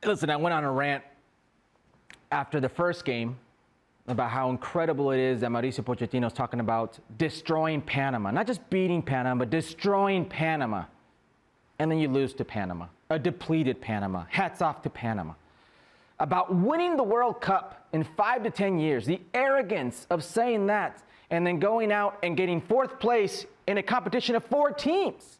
Listen, I went on a rant after the first game about how incredible it is that Mauricio Pochettino is talking about destroying Panama. Not just beating Panama, but destroying Panama. And then you lose to Panama, a depleted Panama. Hats off to Panama. About winning the World Cup in 5 to 10 years, the arrogance of saying that and then going out and getting 4th place in a competition of 4 teams.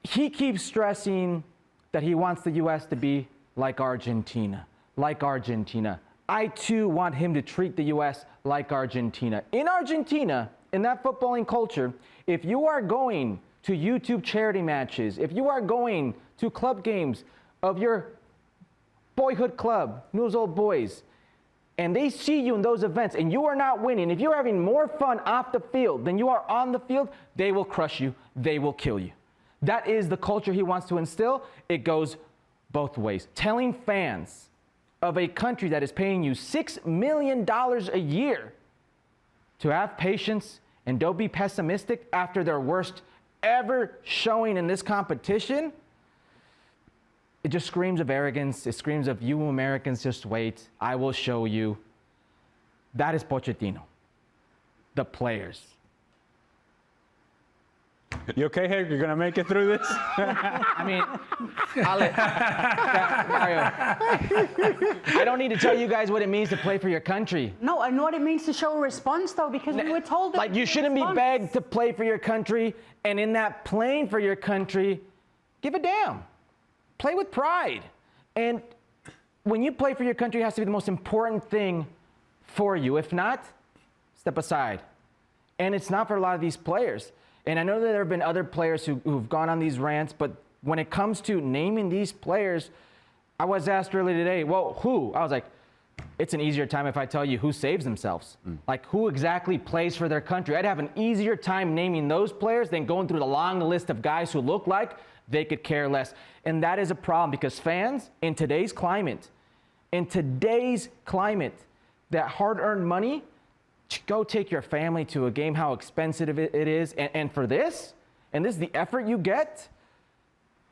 He keeps stressing that he wants the U.S. to be like Argentina, like Argentina. I, too, want him to treat the U.S. like Argentina. In Argentina, in that footballing culture, if you are going to YouTube charity matches, if you are going to club games of your boyhood club, News Old Boys, and they see you in those events and you are not winning, if you're having more fun off the field than you are on the field, they will crush you, they will kill you. That is the culture he wants to instill. It goes both ways. Telling fans of a country that is paying you $6 million a year to have patience and don't be pessimistic after their worst ever showing in this competition, it just screams of arrogance. It screams of, you Americans, just wait. I will show you. That is Pochettino. The players. You okay, Herc? You're going to make it through this? I mean, Mario, I don't need to tell you guys what it means to play for your country. No, I know what it means to show a response, though, because we were told that. Like, you shouldn't be begged to play for your country, and in that playing for your country, give a damn. Play with pride. And when you play for your country, it has to be the most important thing for you. If not, step aside. And it's not for a lot of these players. And I know that there have been other players who've gone on these rants, but when it comes to naming these players, I was asked earlier today, well, who? I was like, it's an easier time if I tell you who saves themselves. Like, who exactly plays for their country. I'd have an easier time naming those players than going through the long list of guys who look like they could care less. And that is a problem because fans, in today's climate, that hard-earned money, go take your family to a game, how expensive it is. And for this, and this is the effort you get,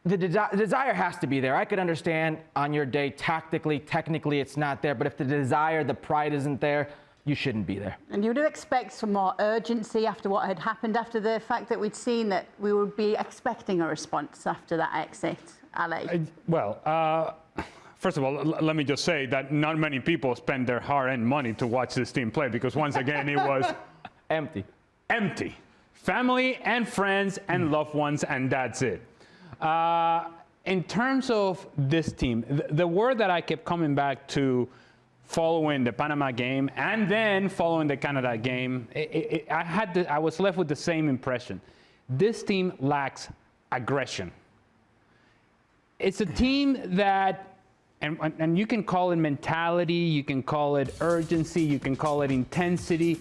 the desire has to be there. I could understand on your day, tactically, technically, it's not there. But if the desire, the pride isn't there, you shouldn't be there. And you would expect some more urgency after what had happened, after the fact that we'd seen that we would be expecting a response after that exit, Ale. First of all, let me just say that not many people spend their hard-earned money to watch this team play because, once again, it was empty. Family and friends and loved ones, and that's it. In terms of this team, the word that I kept coming back to following the Panama game and then following the Canada game, I was left with the same impression. This team lacks aggression. It's a team that, and you can call it mentality, you can call it urgency, you can call it intensity,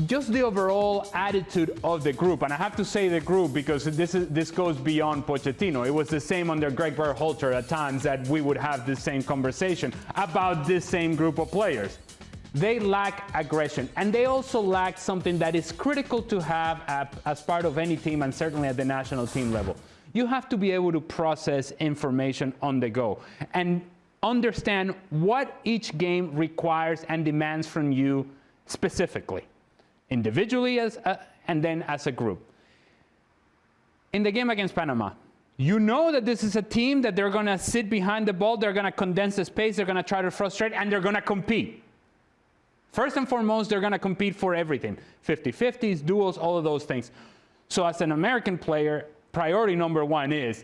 just the overall attitude of the group. And I have to say the group because this goes beyond Pochettino. It was the same under Greg Berhalter at times that we would have the same conversation about this same group of players. They lack aggression, and they also lack something that is critical to have as part of any team, and certainly at the national team level. You have to be able to process information on the go and understand what each game requires and demands from you specifically, individually and then as a group. In the game against Panama, you know that this is a team that they're going to sit behind the ball, they're going to condense the space, they're going to try to frustrate, and they're going to compete. First and foremost, they're going to compete for everything. 50-50s, duels, all of those things. So as an American player, priority number one is,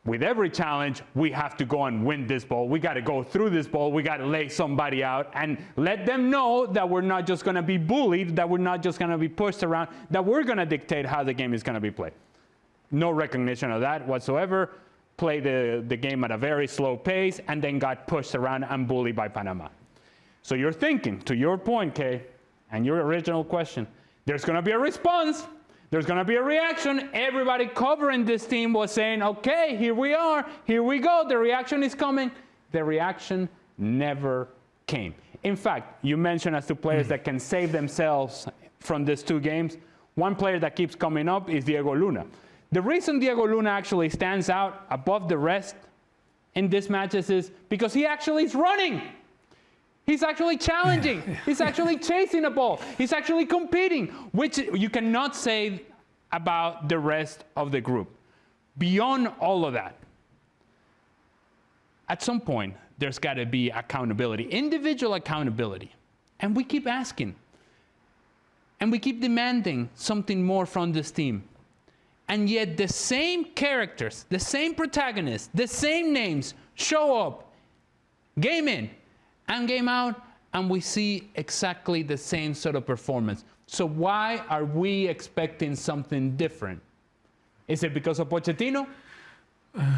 with every challenge, we have to go and win this ball. We got to go through this ball. We got to lay somebody out and let them know that we're not just going to be bullied, that we're not just going to be pushed around, that we're going to dictate how the game is going to be played. No recognition of that whatsoever. Play the game at a very slow pace and then got pushed around and bullied by Panama. So you're thinking, to your point, Kay, and your original question, there's going to be a response. There's going to be a reaction. Everybody covering this team was saying, okay, here we are. Here we go. The reaction is coming. The reaction never came. In fact, you mentioned as two players that can save themselves from these two games. One player that keeps coming up is Diego Luna. The reason Diego Luna actually stands out above the rest in these matches is because he actually is running. He's actually challenging. He's actually chasing the ball. He's actually competing, which you cannot say about the rest of the group. Beyond all of that, at some point, there's got to be accountability, individual accountability. And we keep asking. And we keep demanding something more from this team. And yet the same characters, the same protagonists, the same names show up game in and game out, and we see exactly the same sort of performance. So why are we expecting something different? Is it because of Pochettino?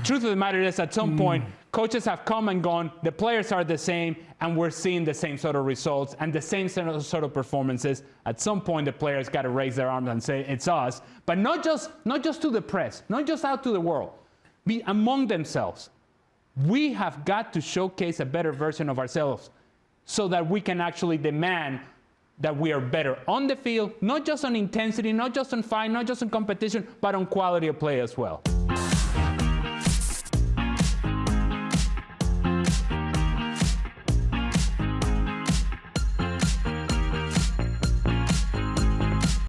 Truth of the matter is, at some point, coaches have come and gone, the players are the same, and we're seeing the same sort of results and the same sort of performances. At some point, the players got to raise their arms and say, it's us. But not just to the press, not just out to the world, be among themselves. We have got to showcase a better version of ourselves so that we can actually demand that we are better on the field, not just on intensity, not just on fight, not just on competition, but on quality of play as well.